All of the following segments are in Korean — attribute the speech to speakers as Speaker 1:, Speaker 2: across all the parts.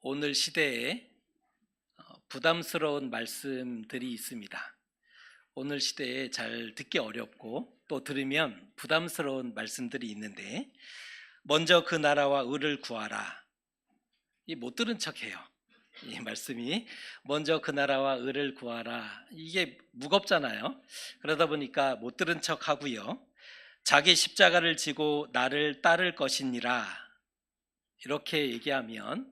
Speaker 1: 오늘 시대에 부담스러운 말씀들이 있습니다. 오늘 시대에 잘 듣기 어렵고 또 들으면 부담스러운 말씀들이 있는데, 먼저 그 나라와 의를 구하라. 이 못 들은 척해요. 이 말씀이 먼저 그 나라와 의를 구하라, 이게 무겁잖아요. 그러다 보니까 못 들은 척 하고요. 자기 십자가를 지고 나를 따를 것이니라, 이렇게 얘기하면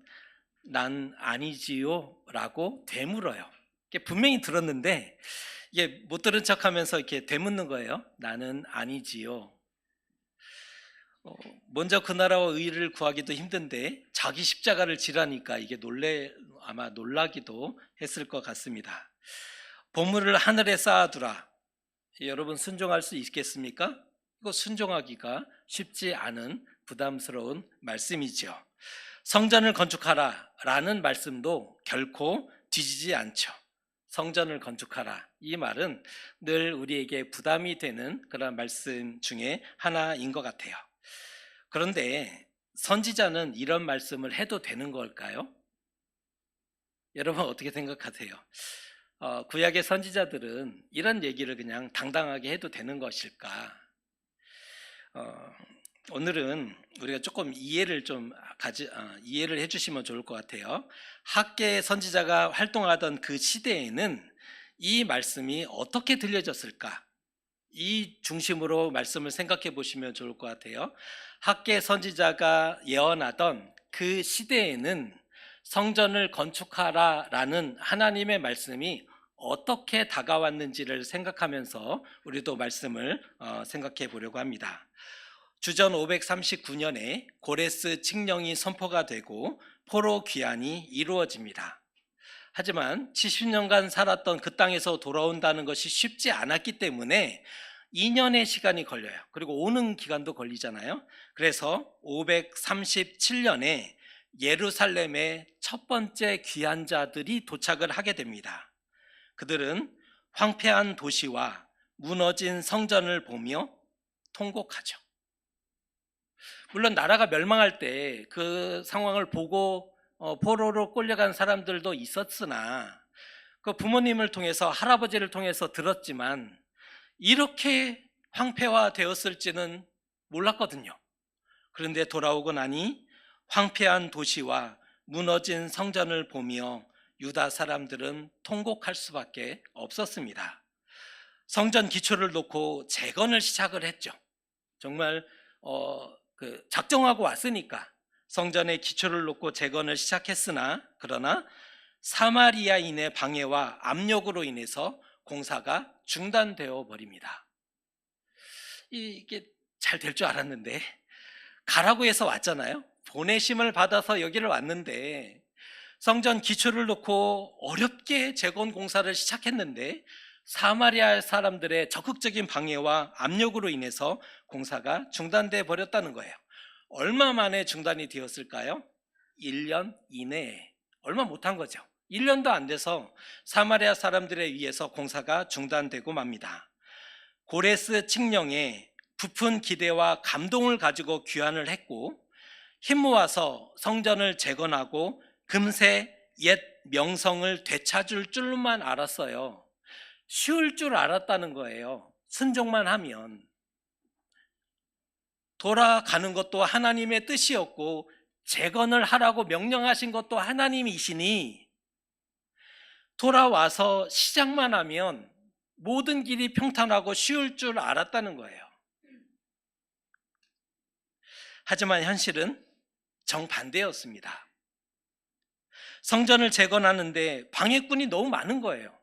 Speaker 1: 난 아니지요 라고 되물어요. 분명히 들었는데 이게 못 들은 척 하면서 이렇게 되묻는 거예요. 나는 아니지요. 먼저 그 나라와 의를 구하기도 힘든데 자기 십자가를 지라니까 이게 아마 놀라기도 했을 것 같습니다. 보물을 하늘에 쌓아두라. 여러분, 순종할 수 있겠습니까? 이거 순종하기가 쉽지 않은 부담스러운 말씀이죠. 성전을 건축하라 라는 말씀도 결코 뒤지지 않죠. 성전을 건축하라, 이 말은 늘 우리에게 부담이 되는 그런 말씀 중에 하나인 것 같아요. 그런데 선지자는 이런 말씀을 해도 되는 걸까요? 여러분, 어떻게 생각하세요? 구약의 선지자들은 이런 얘기를 그냥 당당하게 해도 되는 것일까? 오늘은 우리가 조금 이해를 해주시면 좋을 것 같아요. 학계 선지자가 활동하던 그 시대에는 이 말씀이 어떻게 들려졌을까? 이 중심으로 말씀을 생각해 보시면 좋을 것 같아요. 학계 선지자가 예언하던 그 시대에는 성전을 건축하라 라는 하나님의 말씀이 어떻게 다가왔는지를 생각하면서 우리도 말씀을 생각해 보려고 합니다. 주전 539년에 고레스 칙령이 선포가 되고 포로 귀환이 이루어집니다. 하지만 70년간 살았던 그 땅에서 돌아온다는 것이 쉽지 않았기 때문에 2년의 시간이 걸려요. 그리고 오는 기간도 걸리잖아요. 그래서 537년에 예루살렘에 첫 번째 귀환자들이 도착을 하게 됩니다. 그들은 황폐한 도시와 무너진 성전을 보며 통곡하죠. 물론 나라가 멸망할 때 그 상황을 보고 포로로 끌려간 사람들도 있었으나, 그 부모님을 통해서, 할아버지를 통해서 들었지만 이렇게 황폐화되었을지는 몰랐거든요. 그런데 돌아오고 나니 황폐한 도시와 무너진 성전을 보며 유다 사람들은 통곡할 수밖에 없었습니다. 성전 기초를 놓고 재건을 시작을 했죠. 정말 작정하고 왔으니까 성전의 기초를 놓고 재건을 시작했으나, 그러나 사마리아인의 방해와 압력으로 인해서 공사가 중단되어 버립니다. 이게 잘 될 줄 알았는데, 가라고 해서 왔잖아요. 보내심을 받아서 여기를 왔는데 성전 기초를 놓고 어렵게 재건 공사를 시작했는데 사마리아 사람들의 적극적인 방해와 압력으로 인해서 공사가 중단돼 버렸다는 거예요. 얼마 만에 중단이 되었을까요? 1년 이내에. 얼마 못한 거죠. 1년도 안 돼서 사마리아 사람들에 의해서 공사가 중단되고 맙니다. 고레스 칙령에 부푼 기대와 감동을 가지고 귀환을 했고, 힘 모아서 성전을 재건하고 금세 옛 명성을 되찾을 줄만 알았어요. 쉬울 줄 알았다는 거예요. 순종만 하면. 돌아가는 것도 하나님의 뜻이었고 재건을 하라고 명령하신 것도 하나님이시니 돌아와서 시작만 하면 모든 길이 평탄하고 쉬울 줄 알았다는 거예요. 하지만 현실은 정반대였습니다. 성전을 재건하는데 방해꾼이 너무 많은 거예요.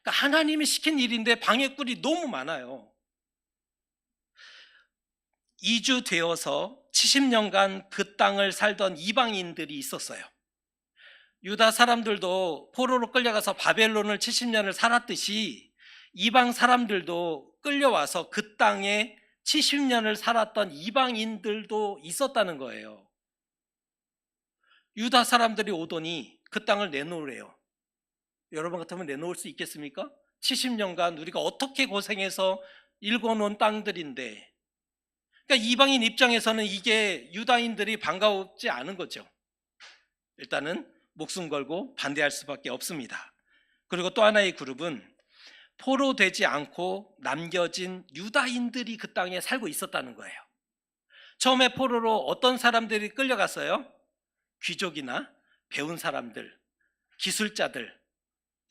Speaker 1: 그러니까 하나님이 시킨 일인데 방해꾼이 너무 많아요. 이주되어서 70년간 그 땅을 살던 이방인들이 있었어요. 유다 사람들도 포로로 끌려가서 바벨론을 70년을 살았듯이 이방 사람들도 끌려와서 그 땅에 70년을 살았던 이방인들도 있었다는 거예요. 유다 사람들이 오더니 그 땅을 내놓으래요. 여러분 같으면 내놓을 수 있겠습니까? 70년간 우리가 어떻게 고생해서 일궈놓은 땅들인데. 그러니까 이방인 입장에서는 이게 유다인들이 반가웠지 않은 거죠. 일단은 목숨 걸고 반대할 수밖에 없습니다. 그리고 또 하나의 그룹은 포로되지 않고 남겨진 유다인들이 그 땅에 살고 있었다는 거예요. 처음에 포로로 어떤 사람들이 끌려갔어요? 귀족이나 배운 사람들, 기술자들,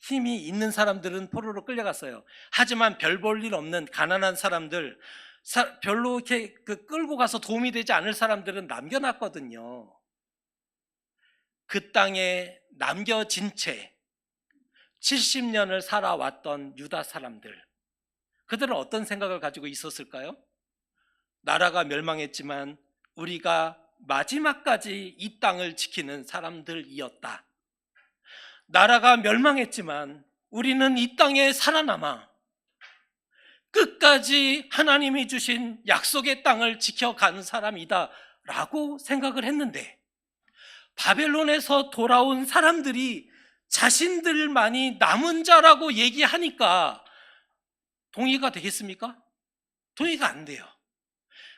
Speaker 1: 힘이 있는 사람들은 포로로 끌려갔어요. 하지만 별 볼 일 없는 가난한 사람들, 별로 이렇게 끌고 가서 도움이 되지 않을 사람들은 남겨놨거든요. 그 땅에 남겨진 채 70년을 살아왔던 유다 사람들, 그들은 어떤 생각을 가지고 있었을까요? 나라가 멸망했지만 우리가 마지막까지 이 땅을 지키는 사람들이었다. 나라가 멸망했지만 우리는 이 땅에 살아남아 끝까지 하나님이 주신 약속의 땅을 지켜가는 사람이다 라고 생각을 했는데, 바벨론에서 돌아온 사람들이 자신들만이 남은 자라고 얘기하니까 동의가 되겠습니까? 동의가 안 돼요.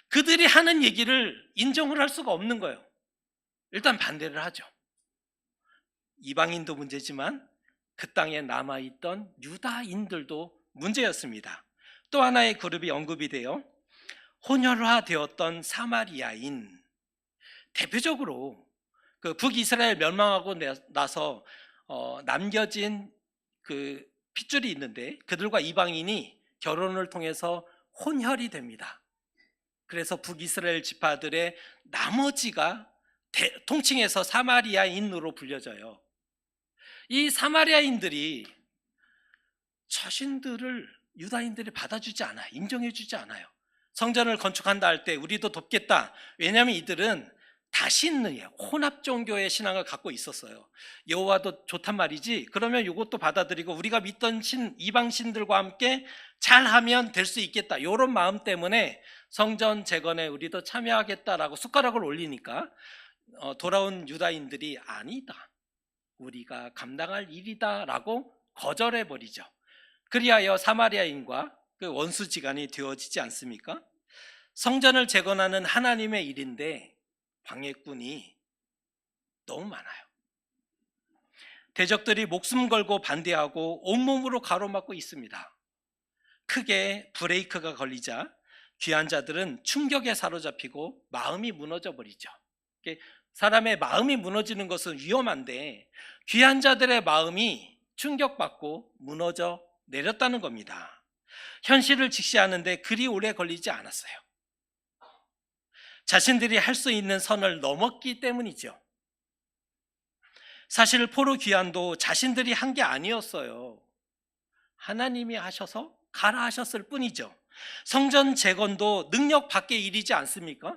Speaker 1: 그들이 하는 얘기를 인정을 할 수가 없는 거예요. 일단 반대를 하죠. 이방인도 문제지만 그 땅에 남아있던 유다인들도 문제였습니다. 또 하나의 그룹이 언급이 돼요. 혼혈화되었던 사마리아인. 대표적으로 그 북이스라엘 멸망하고 나서 남겨진 그 핏줄이 있는데, 그들과 이방인이 결혼을 통해서 혼혈이 됩니다. 그래서 북이스라엘 지파들의 나머지가 통칭해서 사마리아인으로 불려져요. 이 사마리아인들이 자신들을 유다인들이 받아주지 않아요. 인정해주지 않아요. 성전을 건축한다 할 때 우리도 돕겠다. 왜냐하면 이들은 다신의 혼합 종교의 신앙을 갖고 있었어요. 여호와도 좋단 말이지, 그러면 이것도 받아들이고 우리가 믿던 이방 신들과 함께 잘하면 될 수 있겠다, 이런 마음 때문에 성전 재건에 우리도 참여하겠다라고 숟가락을 올리니까 돌아온 유다인들이 아니다, 우리가 감당할 일이다 라고 거절해버리죠. 그리하여 사마리아인과 그 원수지간이 되어지지 않습니까? 성전을 재건하는 하나님의 일인데 방해꾼이 너무 많아요. 대적들이 목숨 걸고 반대하고 온몸으로 가로막고 있습니다. 크게 브레이크가 걸리자 귀한 자들은 충격에 사로잡히고 마음이 무너져 버리죠. 사람의 마음이 무너지는 것은 위험한데 귀한 자들의 마음이 충격받고 무너져 내렸다는 겁니다. 현실을 직시하는데 그리 오래 걸리지 않았어요. 자신들이 할 수 있는 선을 넘었기 때문이죠. 사실 포로 귀환도 자신들이 한 게 아니었어요. 하나님이 하셔서 가라 하셨을 뿐이죠. 성전 재건도 능력 밖의 일이지 않습니까?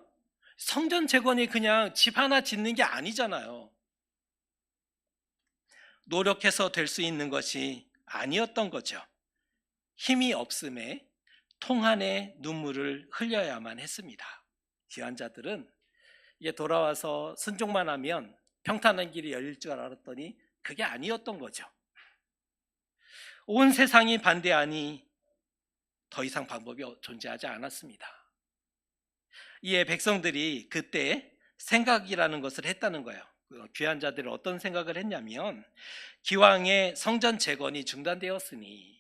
Speaker 1: 성전 재건이 그냥 집 하나 짓는 게 아니잖아요. 노력해서 될 수 있는 것이 아니었던 거죠. 힘이 없음에 통한의 눈물을 흘려야만 했습니다. 귀한 자들은 이게 돌아와서 순종만 하면 평탄한 길이 열릴 줄 알았더니 그게 아니었던 거죠. 온 세상이 반대하니 더 이상 방법이 존재하지 않았습니다. 이에 백성들이 그때 생각이라는 것을 했다는 거예요. 귀한 자들이 어떤 생각을 했냐면, 기왕의 성전 재건이 중단되었으니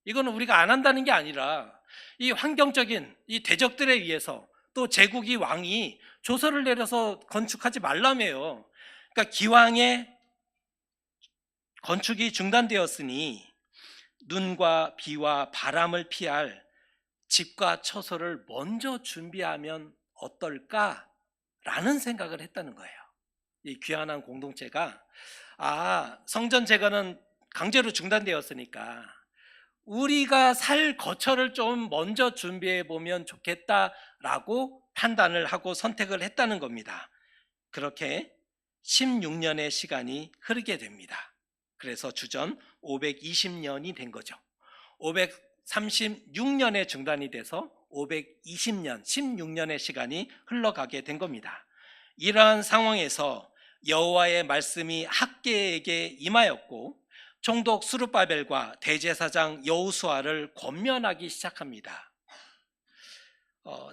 Speaker 1: 이거는 우리가 안 한다는 게 아니라 이 환경적인 이 대적들에 의해서 또 제국이 왕이 조서를 내려서 건축하지 말라며요. 그러니까 기왕의 건축이 중단되었으니 눈과 비와 바람을 피할 집과 처소를 먼저 준비하면 어떨까라는 생각을 했다는 거예요. 이 귀환한 공동체가 성전 재건은 강제로 중단되었으니까 우리가 살 거처를 좀 먼저 준비해 보면 좋겠다라고 판단을 하고 선택을 했다는 겁니다. 그렇게 16년의 시간이 흐르게 됩니다. 그래서 주전 520년이 된 거죠. 536년에 중단이 돼서 520년, 16년의 시간이 흘러가게 된 겁니다. 이러한 상황에서 여호와의 말씀이 학개에게 임하였고 총독 스룹바벨과 대제사장 여호수아를 권면하기 시작합니다.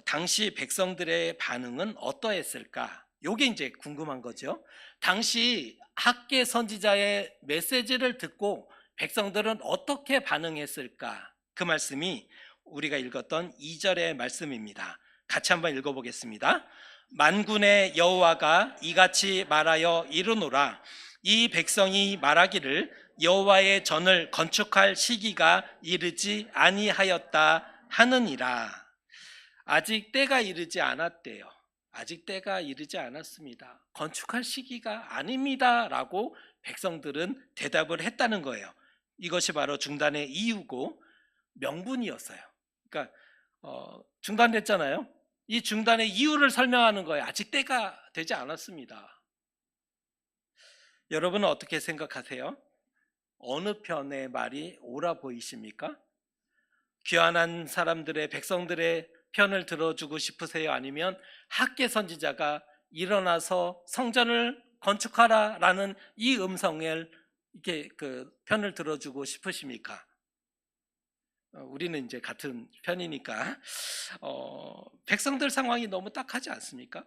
Speaker 1: 당시 백성들의 반응은 어떠했을까? 요게 이제 궁금한 거죠. 당시 학계 선지자의 메시지를 듣고 백성들은 어떻게 반응했을까? 그 말씀이 우리가 읽었던 2절의 말씀입니다. 같이 한번 읽어보겠습니다. 만군의 여호와가 이같이 말하여 이르노라. 이 백성이 말하기를 여호와의 전을 건축할 시기가 이르지 아니하였다 하느니라. 아직 때가 이르지 않았대요. 아직 때가 이르지 않았습니다. 건축할 시기가 아닙니다 라고 백성들은 대답을 했다는 거예요. 이것이 바로 중단의 이유고 명분이었어요. 그러니까 중단됐잖아요. 이 중단의 이유를 설명하는 거예요. 아직 때가 되지 않았습니다. 여러분은 어떻게 생각하세요? 어느 편의 말이 옳아 보이십니까? 귀환한 사람들의, 백성들의 편을 들어주고 싶으세요? 아니면 학계 선지자가 일어나서 성전을 건축하라라는 이 음성을 이렇게 편을 들어주고 싶으십니까? 우리는 이제 같은 편이니까 백성들 상황이 너무 딱하지 않습니까?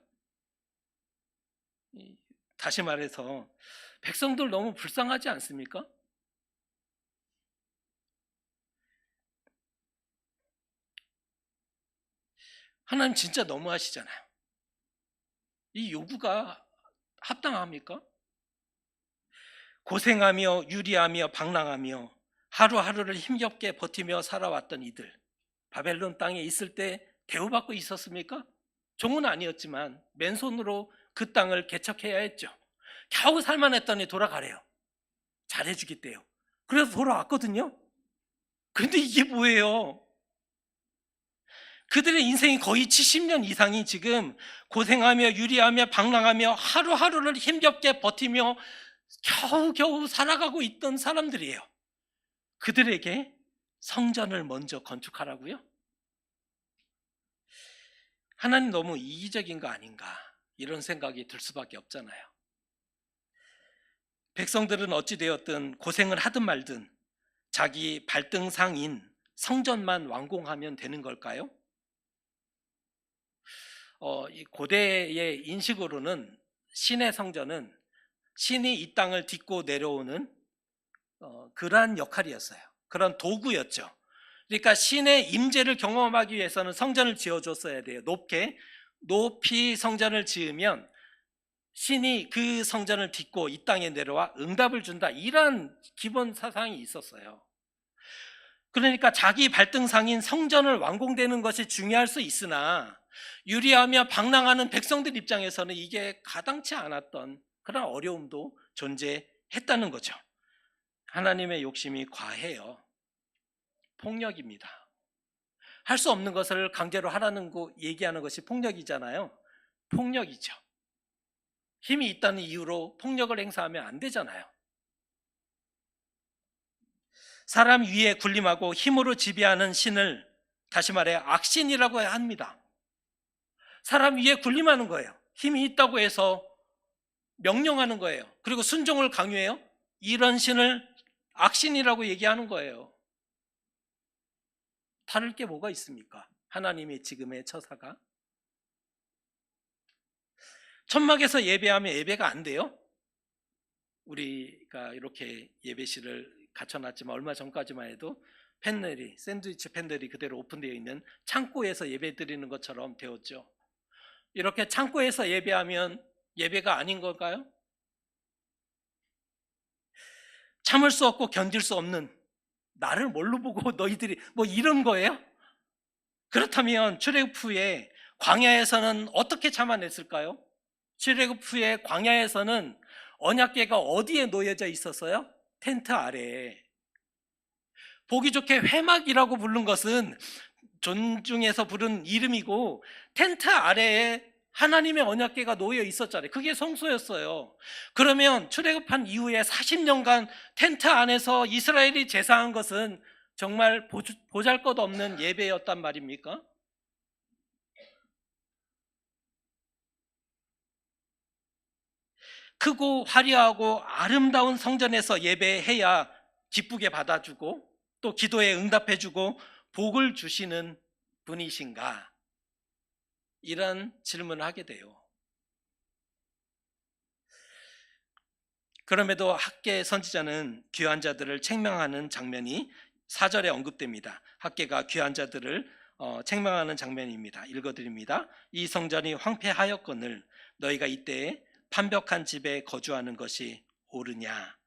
Speaker 1: 다시 말해서 백성들 너무 불쌍하지 않습니까? 하나님 진짜 너무하시잖아요. 이 요구가 합당합니까? 고생하며 유리하며 방랑하며 하루하루를 힘겹게 버티며 살아왔던 이들, 바벨론 땅에 있을 때 대우받고 있었습니까? 종은 아니었지만 맨손으로 그 땅을 개척해야 했죠. 겨우 살만했더니 돌아가래요. 잘해주겠대요. 그래서 돌아왔거든요. 근데 이게 뭐예요? 그들의 인생이 거의 70년 이상이 지금 고생하며 유리하며 방랑하며 하루하루를 힘겹게 버티며 겨우겨우 살아가고 있던 사람들이에요. 그들에게 성전을 먼저 건축하라고요? 하나님 너무 이기적인 거 아닌가, 이런 생각이 들 수밖에 없잖아요. 백성들은 어찌되었든 고생을 하든 말든 자기 발등상인 성전만 완공하면 되는 걸까요? 이 고대의 인식으로는 신의 성전은 신이 이 땅을 딛고 내려오는 그러한 역할이었어요. 그런 도구였죠. 그러니까 신의 임재를 경험하기 위해서는 성전을 지어줬어야 돼요. 높이 성전을 지으면 신이 그 성전을 딛고 이 땅에 내려와 응답을 준다, 이런 기본 사상이 있었어요. 그러니까 자기 발등상인 성전을 완공되는 것이 중요할 수 있으나 유리하며 방랑하는 백성들 입장에서는 이게 가당치 않았던 그런 어려움도 존재했다는 거죠. 하나님의 욕심이 과해요. 폭력입니다. 할 수 없는 것을 강제로 하라는 거 얘기하는 것이 폭력이잖아요. 폭력이죠. 힘이 있다는 이유로 폭력을 행사하면 안 되잖아요. 사람 위에 군림하고 힘으로 지배하는 신을 다시 말해 악신이라고 합니다. 사람 위에 군림하는 거예요. 힘이 있다고 해서 명령하는 거예요. 그리고 순종을 강요해요. 이런 신을 악신이라고 얘기하는 거예요. 다를 게 뭐가 있습니까? 하나님의 지금의 처사가. 천막에서 예배하면 예배가 안 돼요? 우리가 이렇게 예배실을 갖춰놨지만 얼마 전까지만 해도 샌드위치 팬들이 그대로 오픈되어 있는 창고에서 예배 드리는 것처럼 되었죠. 이렇게 창고에서 예배하면 예배가 아닌 걸까요? 참을 수 없고 견딜 수 없는 나를 뭘로 보고 너희들이 뭐 이런 거예요? 그렇다면 출애굽 후에 광야에서는 어떻게 참아냈을까요? 출애굽 후에 광야에서는 언약궤가 어디에 놓여져 있었어요? 텐트 아래에. 보기 좋게 회막이라고 부른 것은 존중해서 부른 이름이고, 텐트 아래에 하나님의 언약궤가 놓여 있었잖아요. 그게 성소였어요. 그러면 출애굽한 이후에 40년간 텐트 안에서 이스라엘이 제사한 것은 정말 보잘것없는 예배였단 말입니까? 크고 화려하고 아름다운 성전에서 예배해야 기쁘게 받아주고 또 기도에 응답해주고 복을 주시는 분이신가? 이런 질문을 하게 돼요. 그럼에도 학계 선지자는 귀한 자들을 책망하는 장면이 4절에 언급됩니다. 학계가 귀한 자들을 책망하는 장면입니다. 읽어드립니다. 이 성전이 황폐하였거늘 너희가 이때에 판벽한 집에 거주하는 것이 옳으냐.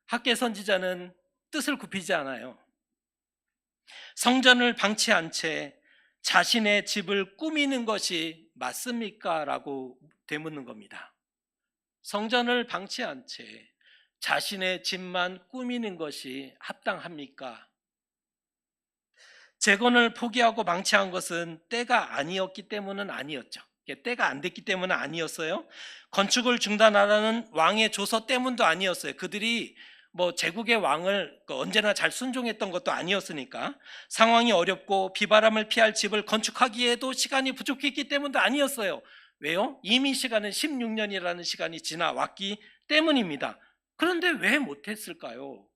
Speaker 1: 학계 선지자는 뜻을 굽히지 않아요. 성전을 방치한 채 자신의 집을 꾸미는 것이 맞습니까? 라고 되묻는 겁니다. 성전을 방치한 채 자신의 집만 꾸미는 것이 합당합니까? 재건을 포기하고 방치한 것은 때가 아니었기 때문은 아니었죠. 때가 안 됐기 때문은 아니었어요. 건축을 중단하라는 왕의 조서 때문도 아니었어요. 그들이 제국의 왕을 언제나 잘 순종했던 것도 아니었으니까. 상황이 어렵고 비바람을 피할 집을 건축하기에도 시간이 부족했기 때문도 아니었어요. 왜요? 이미 시간은 16년이라는 시간이 지나왔기 때문입니다. 그런데 왜 못했을까요?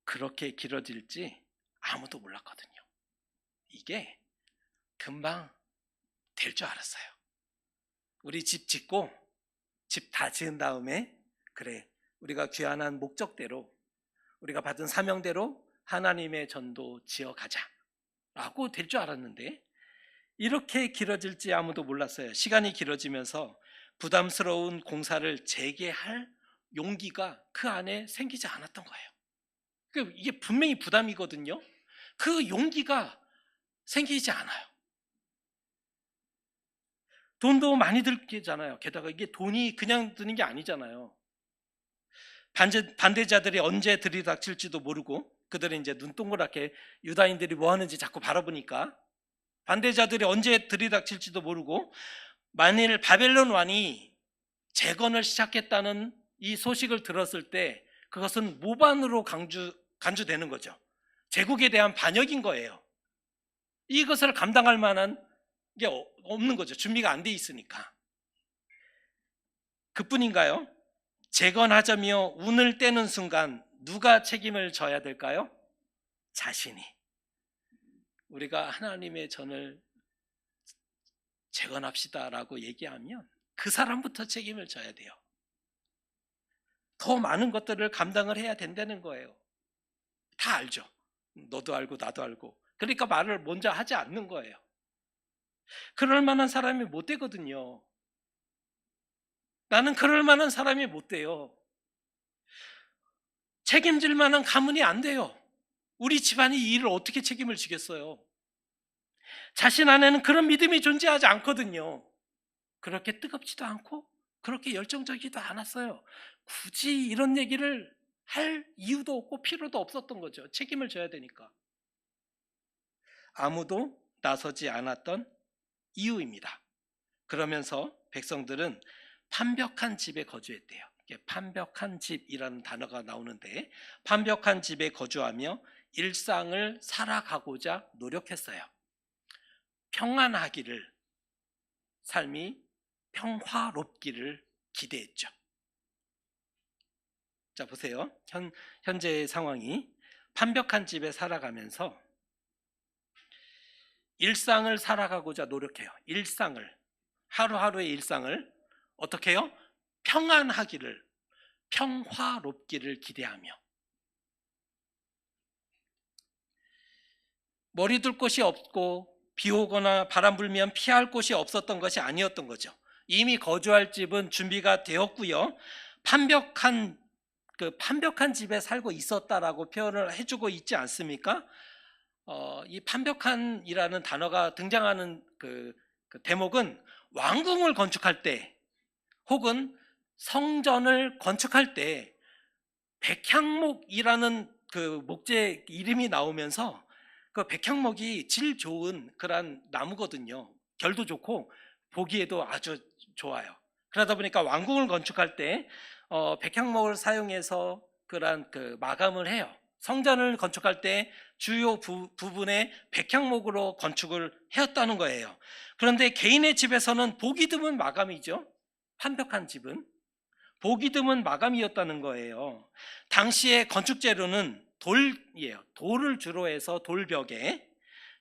Speaker 1: 그렇게 길어질지 아무도 몰랐거든요. 이게 금방 될 줄 알았어요. 우리 집 짓고 집 다 지은 다음에 그래, 우리가 귀환한 목적대로 우리가 받은 사명대로 하나님의 전도 지어가자 라고 될 줄 알았는데 이렇게 길어질지 아무도 몰랐어요. 시간이 길어지면서 부담스러운 공사를 재개할 용기가 그 안에 생기지 않았던 거예요. 이게 분명히 부담이거든요. 그 용기가 생기지 않아요. 돈도 많이 들잖아요. 게다가 이게 돈이 그냥 드는 게 아니잖아요. 반대자들이 언제 들이닥칠지도 모르고 그들은 이제 눈동그랗게 유다인들이 뭐 하는지 자꾸 바라보니까 반대자들이 언제 들이닥칠지도 모르고 만일 바벨론 왕이 재건을 시작했다는 이 소식을 들었을 때 그것은 모반으로 간주되는 거죠. 제국에 대한 반역인 거예요. 이것을 감당할 만한 게 없는 거죠. 준비가 안 돼 있으니까. 그뿐인가요? 재건하자며 운을 떼는 순간 누가 책임을 져야 될까요? 자신이. 우리가 하나님의 전을 재건합시다라고 얘기하면 그 사람부터 책임을 져야 돼요. 더 많은 것들을 감당을 해야 된다는 거예요. 다 알죠. 너도 알고 나도 알고. 그러니까 말을 먼저 하지 않는 거예요. 그럴 만한 사람이 못 되거든요. 나는 그럴 만한 사람이 못 돼요. 책임질 만한 가문이 안 돼요. 우리 집안이 이 일을 어떻게 책임을 지겠어요? 자신 안에는 그런 믿음이 존재하지 않거든요. 그렇게 뜨겁지도 않고 그렇게 열정적이지도 않았어요. 굳이 이런 얘기를 할 이유도 없고 필요도 없었던 거죠. 책임을 져야 되니까. 아무도 나서지 않았던 이유입니다. 그러면서 백성들은 판벽한 집에 거주했대요. 판벽한 집이라는 단어가 나오는데 판벽한 집에 거주하며 일상을 살아가고자 노력했어요. 평안하기를, 삶이 평화롭기를 기대했죠. 자, 보세요. 현재의 상황이 판벽한 집에 살아가면서 일상을 살아가고자 노력해요. 일상을, 하루하루의 일상을 어떻게 해요? 평안하기를, 평화롭기를 기대하며. 머리 둘 곳이 없고 비 오거나 바람 불면 피할 곳이 없었던 것이 아니었던 거죠. 이미 거주할 집은 준비가 되었고요. 판벽한 집에 살고 있었다라고 표현을 해주고 있지 않습니까? 이 판벽한이라는 단어가 등장하는 그 대목은 왕궁을 건축할 때 혹은 성전을 건축할 때 백향목이라는 그 목재 이름이 나오면서 그 백향목이 질 좋은 그런 나무거든요. 결도 좋고 보기에도 아주 좋아요. 그러다 보니까 왕궁을 건축할 때 백향목을 사용해서 그런 마감을 해요. 성전을 건축할 때 주요 부분에 백향목으로 건축을 해왔다는 거예요. 그런데 개인의 집에서는 보기 드문 마감이죠. 판벽한 집은 보기 드문 마감이었다는 거예요. 당시의 건축 재료는 돌이에요. 돌을 주로 해서 돌벽에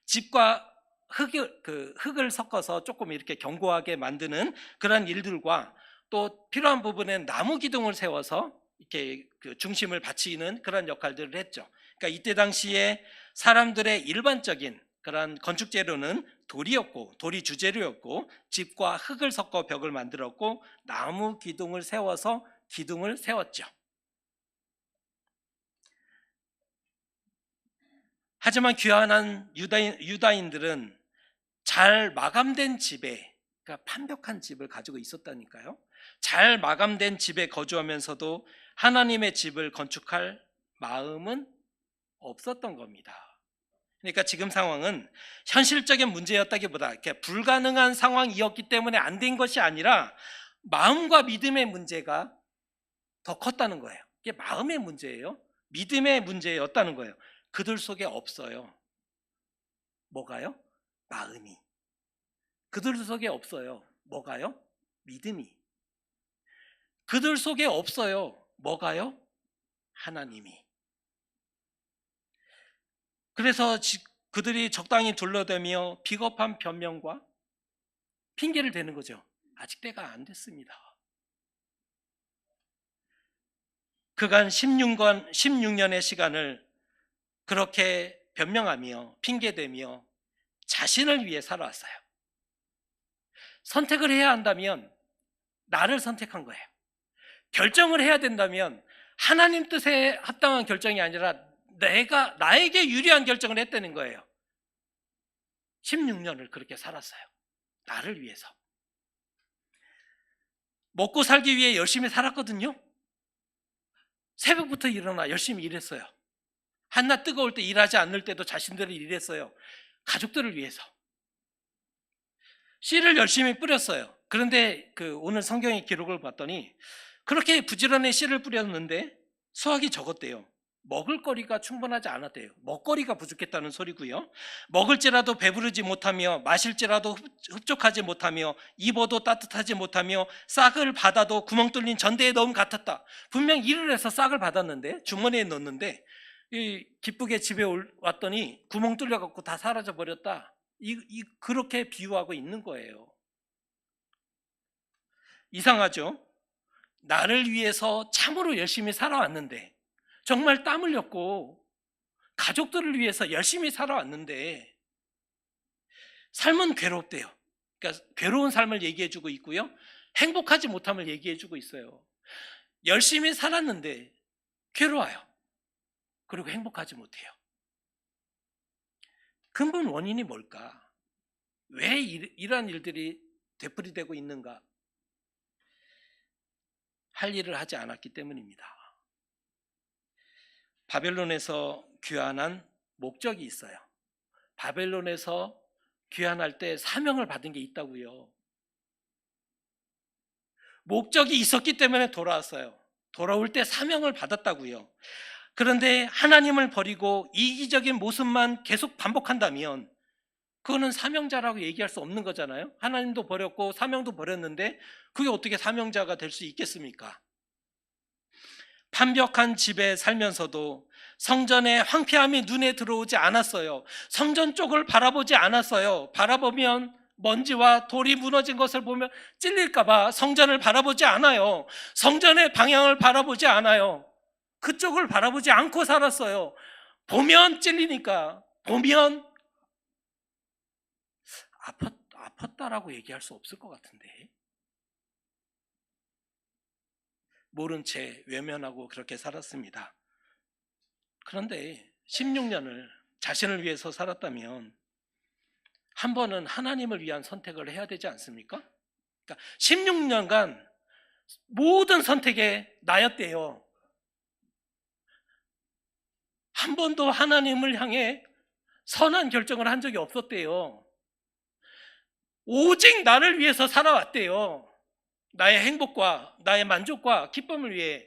Speaker 1: 집과 흙을 섞어서 조금 이렇게 견고하게 만드는 그런 일들과 또 필요한 부분엔 나무 기둥을 세워서 이렇게 그 중심을 받치는 그런 역할들을 했죠. 그러니까 이때 당시에 사람들의 일반적인 그런 건축 재료는 돌이었고, 돌이 주재료였고, 집과 흙을 섞어 벽을 만들었고, 나무 기둥을 세워서 기둥을 세웠죠. 하지만 귀환한 유다인들은 잘 마감된 집에, 그러니까 판벽한 집을 가지고 있었다니까요. 잘 마감된 집에 거주하면서도 하나님의 집을 건축할 마음은 없었던 겁니다. 그러니까 지금 상황은 현실적인 문제였다기보다 이렇게 불가능한 상황이었기 때문에 안 된 것이 아니라 마음과 믿음의 문제가 더 컸다는 거예요. 이게 마음의 문제예요. 믿음의 문제였다는 거예요. 그들 속에 없어요. 뭐가요? 마음이. 그들 속에 없어요. 뭐가요? 믿음이. 그들 속에 없어요. 뭐가요? 하나님이. 그래서 그들이 적당히 둘러대며 비겁한 변명과 핑계를 대는 거죠. 아직 때가 안 됐습니다. 그간 16년의 시간을 그렇게 변명하며 핑계대며 자신을 위해 살아왔어요. 선택을 해야 한다면 나를 선택한 거예요. 결정을 해야 된다면 하나님 뜻에 합당한 결정이 아니라 나에게 유리한 결정을 했다는 거예요. 16년을 그렇게 살았어요. 나를 위해서. 먹고 살기 위해 열심히 살았거든요. 새벽부터 일어나 열심히 일했어요. 한낮 뜨거울 때 일하지 않을 때도 자신들을 일했어요. 가족들을 위해서. 씨를 열심히 뿌렸어요. 그런데 오늘 성경의 기록을 봤더니 그렇게 부지런히 씨를 뿌렸는데 수확이 적었대요. 먹을거리가 충분하지 않았대요. 먹거리가 부족했다는 소리고요. 먹을지라도 배부르지 못하며 마실지라도 흡족하지 못하며 입어도 따뜻하지 못하며 싹을 받아도 구멍 뚫린 전대에 넣음 같았다. 분명 일을 해서 싹을 받았는데 주머니에 넣었는데 기쁘게 집에 왔더니 구멍 뚫려갖고 다 사라져 버렸다. 그렇게 비유하고 있는 거예요. 이상하죠? 나를 위해서 참으로 열심히 살아왔는데, 정말 땀 흘렸고 가족들을 위해서 열심히 살아왔는데 삶은 괴롭대요. 그러니까 괴로운 삶을 얘기해주고 있고요, 행복하지 못함을 얘기해주고 있어요. 열심히 살았는데 괴로워요. 그리고 행복하지 못해요. 근본 원인이 뭘까? 왜 이러한 일들이 되풀이되고 있는가? 할 일을 하지 않았기 때문입니다. 바벨론에서 귀환한 목적이 있어요. 바벨론에서 귀환할 때 사명을 받은 게 있다고요. 목적이 있었기 때문에 돌아왔어요. 돌아올 때 사명을 받았다고요. 그런데 하나님을 버리고 이기적인 모습만 계속 반복한다면 그거는 사명자라고 얘기할 수 없는 거잖아요. 하나님도 버렸고 사명도 버렸는데 그게 어떻게 사명자가 될 수 있겠습니까? 판벽한 집에 살면서도 성전의 황폐함이 눈에 들어오지 않았어요. 성전 쪽을 바라보지 않았어요. 바라보면 먼지와 돌이 무너진 것을 보면 찔릴까봐 성전을 바라보지 않아요. 성전의 방향을 바라보지 않아요. 그쪽을 바라보지 않고 살았어요. 보면 찔리니까, 보면 아팠다라고 얘기할 수 없을 것 같은데, 모른 채 외면하고 그렇게 살았습니다. 그런데 16년을 자신을 위해서 살았다면 한 번은 하나님을 위한 선택을 해야 되지 않습니까? 그러니까 16년간 모든 선택에 나였대요. 한 번도 하나님을 향해 선한 결정을 한 적이 없었대요. 오직 나를 위해서 살아왔대요. 나의 행복과 나의 만족과 기쁨을 위해.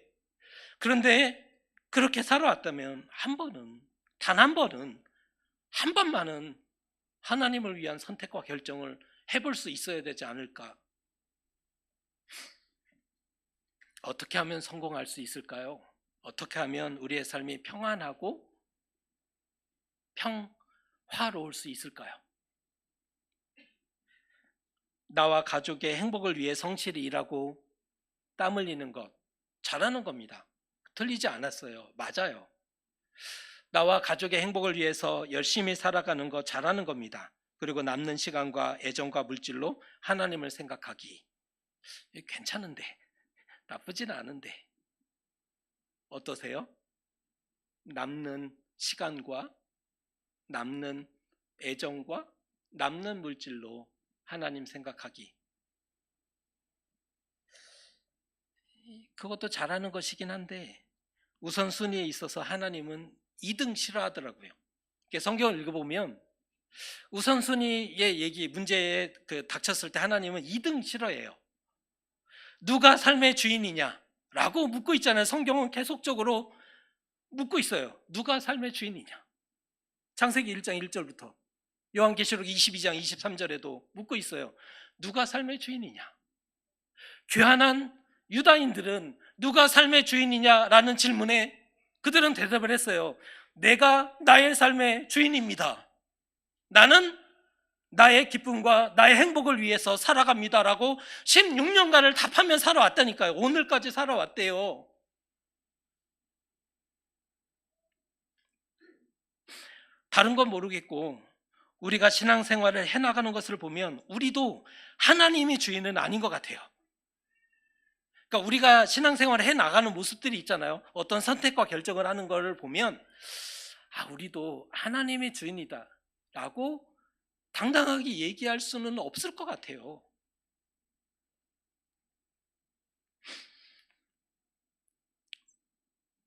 Speaker 1: 그런데 그렇게 살아왔다면 한 번은, 단 한 번은, 한 번만은 하나님을 위한 선택과 결정을 해볼 수 있어야 되지 않을까? 어떻게 하면 성공할 수 있을까요? 어떻게 하면 우리의 삶이 평안하고 평화로울 수 있을까요? 나와 가족의 행복을 위해 성실히 일하고 땀 흘리는 것 잘하는 겁니다. 틀리지 않았어요. 맞아요. 나와 가족의 행복을 위해서 열심히 살아가는 것 잘하는 겁니다. 그리고 남는 시간과 애정과 물질로 하나님을 생각하기. 괜찮은데, 나쁘지는 않은데. 어떠세요? 남는 시간과 남는 애정과 남는 물질로 하나님 생각하기. 그것도 잘하는 것이긴 한데 우선순위에 있어서 하나님은 2등 싫어하더라고요. 성경을 읽어보면 우선순위의 얘기, 문제에 닥쳤을 때 하나님은 2등 싫어해요. 누가 삶의 주인이냐? 라고 묻고 있잖아요. 성경은 계속적으로 묻고 있어요. 누가 삶의 주인이냐? 창세기 1장 1절부터 요한계시록 22장 23절에도 묻고 있어요. 누가 삶의 주인이냐? 교환한 유다인들은 누가 삶의 주인이냐라는 질문에 그들은 대답을 했어요. 내가 나의 삶의 주인입니다. 나는 나의 기쁨과 나의 행복을 위해서 살아갑니다라고 16년간을 답하며 살아왔다니까요. 오늘까지 살아왔대요. 다른 건 모르겠고 우리가 신앙생활을 해나가는 것을 보면 우리도 하나님이 주인은 아닌 것 같아요. 그러니까 우리가 신앙생활을 해나가는 모습들이 있잖아요. 어떤 선택과 결정을 하는 걸 보면 우리도 하나님의 주인이다 라고 당당하게 얘기할 수는 없을 것 같아요.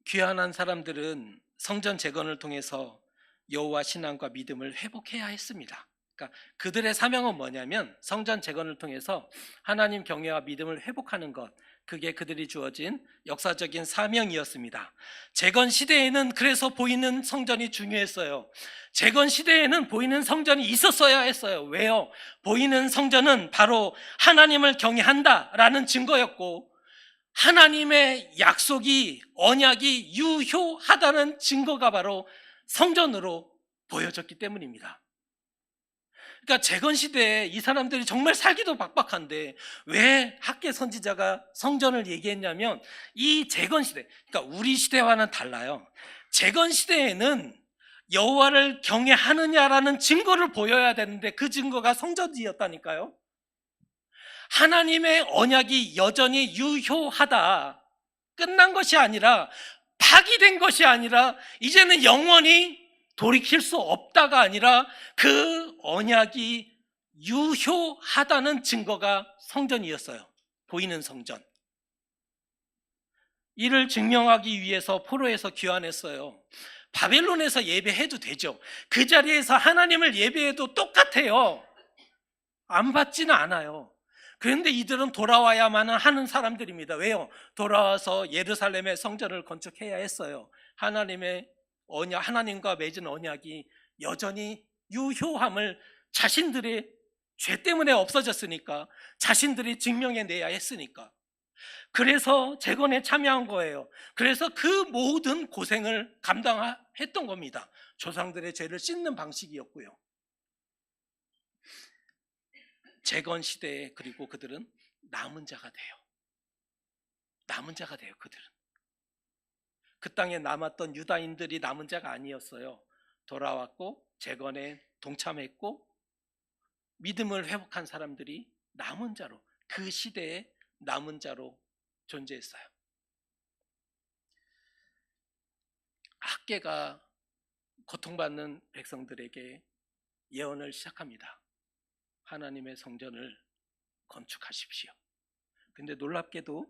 Speaker 1: 귀환한 사람들은 성전 재건을 통해서 여호와 신앙과 믿음을 회복해야 했습니다. 그러니까 그들의 사명은 뭐냐면 성전 재건을 통해서 하나님 경외와 믿음을 회복하는 것, 그게 그들이 주어진 역사적인 사명이었습니다. 재건 시대에는 그래서 보이는 성전이 중요했어요. 재건 시대에는 보이는 성전이 있었어야 했어요. 왜요? 보이는 성전은 바로 하나님을 경외한다라는 증거였고 하나님의 약속이, 언약이 유효하다는 증거가 바로 성전으로 보여졌기 때문입니다. 그러니까 재건 시대에 이 사람들이 정말 살기도 박박한데 왜 학계 선지자가 성전을 얘기했냐면 이 재건 시대, 그러니까 우리 시대와는 달라요. 재건 시대에는 여호와를 경외하느냐라는 증거를 보여야 되는데 그 증거가 성전이었다니까요. 하나님의 언약이 여전히 유효하다. 끝난 것이 아니라 파기된 것이 아니라 이제는 영원히 돌이킬 수 없다가 아니라 그 언약이 유효하다는 증거가 성전이었어요. 보이는 성전. 이를 증명하기 위해서 포로에서 귀환했어요. 바벨론에서 예배해도 되죠. 그 자리에서 하나님을 예배해도 똑같아요. 안 받지는 않아요. 그런데 이들은 돌아와야만 하는 사람들입니다. 왜요? 돌아와서 예루살렘의 성전을 건축해야 했어요. 하나님의 언약, 하나님과 맺은 언약이 여전히 유효함을 자신들의 죄 때문에 없어졌으니까, 자신들이 증명해내야 했으니까. 그래서 재건에 참여한 거예요. 그래서 그 모든 고생을 감당했던 겁니다. 조상들의 죄를 씻는 방식이었고요. 재건 시대에 그리고 그들은 남은 자가 돼요. 남은 자가 돼요. 그들은 그 땅에 남았던 유다인들이 남은 자가 아니었어요. 돌아왔고 재건에 동참했고 믿음을 회복한 사람들이 남은 자로, 그 시대에 남은 자로 존재했어요. 학개가 고통받는 백성들에게 예언을 시작합니다. 하나님의 성전을 건축하십시오. 근데 놀랍게도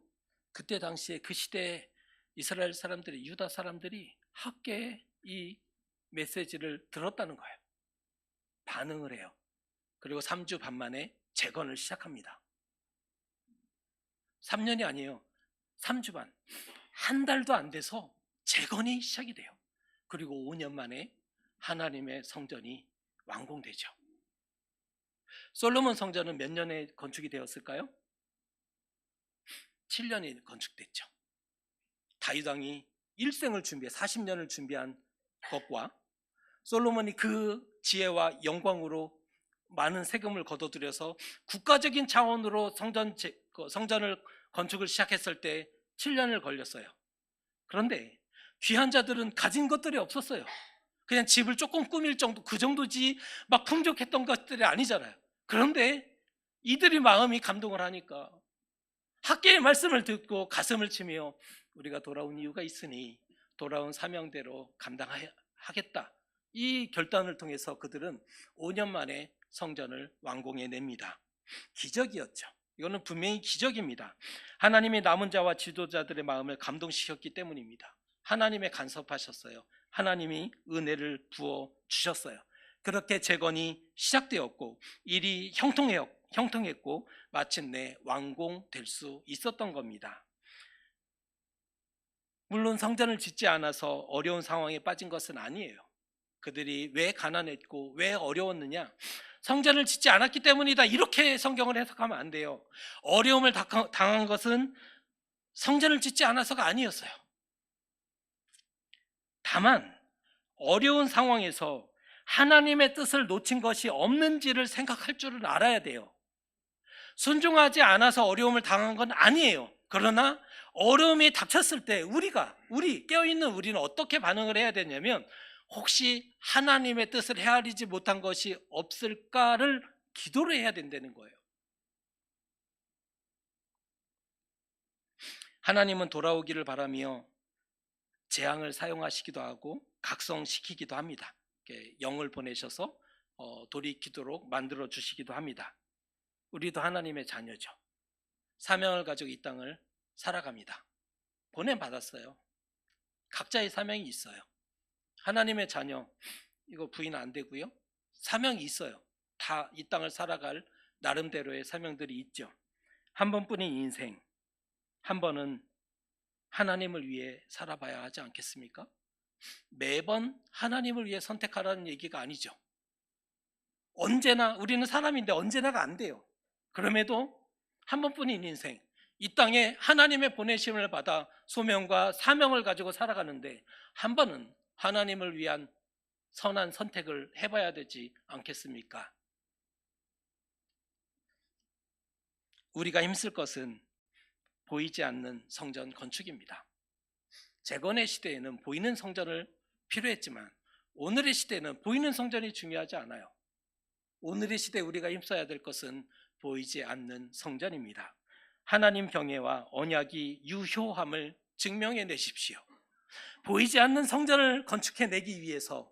Speaker 1: 그때 당시에 그 시대에 이스라엘 사람들이, 유다 사람들이 학개의 이 메시지를 들었다는 거예요. 반응을 해요. 그리고 3주 반 만에 재건을 시작합니다. 3년이 아니에요. 3주 반. 한 달도 안 돼서 재건이 시작이 돼요. 그리고 5년 만에 하나님의 성전이 완공되죠. 솔로몬 성전은 몇 년에 건축이 되었을까요? 7년이 건축됐죠. 다윗 왕이 일생을 준비해 40년을 준비한 것과 솔로몬이 그 지혜와 영광으로 많은 세금을 거둬들여서 국가적인 차원으로 성전을 건축을 시작했을 때 7년을 걸렸어요. 그런데 귀한 자들은 가진 것들이 없었어요. 그냥 집을 조금 꾸밀 정도, 그 정도지 막 풍족했던 것들이 아니잖아요. 그런데 이들이 마음이 감동을 하니까 학계의 말씀을 듣고 가슴을 치며 우리가 돌아온 이유가 있으니 돌아온 사명대로 감당하겠다, 이 결단을 통해서 그들은 5년 만에 성전을 완공해냅니다. 기적이었죠. 이거는 분명히 기적입니다. 하나님이 남은 자와 지도자들의 마음을 감동시켰기 때문입니다. 하나님의 간섭하셨어요. 하나님이 은혜를 부어 주셨어요. 그렇게 재건이 시작되었고 일이 형통했고 마침내 완공될 수 있었던 겁니다. 물론 성전을 짓지 않아서 어려운 상황에 빠진 것은 아니에요. 그들이 왜 가난했고 왜 어려웠느냐? 성전을 짓지 않았기 때문이다, 이렇게 성경을 해석하면 안 돼요. 어려움을 당한 것은 성전을 짓지 않아서가 아니었어요. 다만 어려운 상황에서 하나님의 뜻을 놓친 것이 없는지를 생각할 줄은 알아야 돼요. 순종하지 않아서 어려움을 당한 건 아니에요. 그러나 어려움이 닥쳤을 때 우리 깨어있는 우리는 어떻게 반응을 해야 되냐면, 혹시 하나님의 뜻을 헤아리지 못한 것이 없을까를 기도를 해야 된다는 거예요. 하나님은 돌아오기를 바라며 재앙을 사용하시기도 하고 각성시키기도 합니다. 영을 보내셔서 돌이키도록 만들어 주시기도 합니다. 우리도 하나님의 자녀죠. 사명을 가지고 이 땅을 살아갑니다. 보냄받았어요. 각자의 사명이 있어요. 하나님의 자녀, 이거 부인 안 되고요. 사명이 있어요. 다 이 땅을 살아갈 나름대로의 사명들이 있죠. 한 번뿐인 인생, 한 번은 하나님을 위해 살아봐야 하지 않겠습니까? 매번 하나님을 위해 선택하라는 얘기가 아니죠. 언제나 우리는 사람인데 언제나가 안 돼요. 그럼에도 한 번뿐인 인생, 이 땅에 하나님의 보내심을 받아 소명과 사명을 가지고 살아가는데 한 번은 하나님을 위한 선한 선택을 해봐야 되지 않겠습니까? 우리가 힘쓸 것은 보이지 않는 성전 건축입니다. 재건의 시대에는 보이는 성전을 필요했지만 오늘의 시대는 보이는 성전이 중요하지 않아요. 오늘의 시대에 우리가 힘써야 될 것은 보이지 않는 성전입니다. 하나님 경외와 언약이 유효함을 증명해 내십시오. 보이지 않는 성전을 건축해 내기 위해서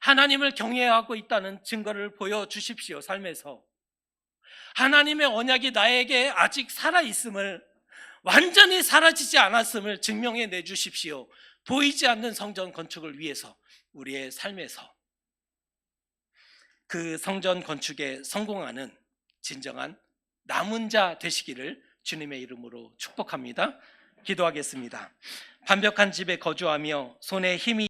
Speaker 1: 하나님을 경외하고 있다는 증거를 보여주십시오. 삶에서 하나님의 언약이 나에게 아직 살아있음을, 완전히 사라지지 않았음을 증명해 내주십시오. 보이지 않는 성전 건축을 위해서 우리의 삶에서 그 성전 건축에 성공하는 진정한 남은 자 되시기를 주님의 이름으로 축복합니다. 기도하겠습니다. 완벽한 집에 거주하며 손에 힘이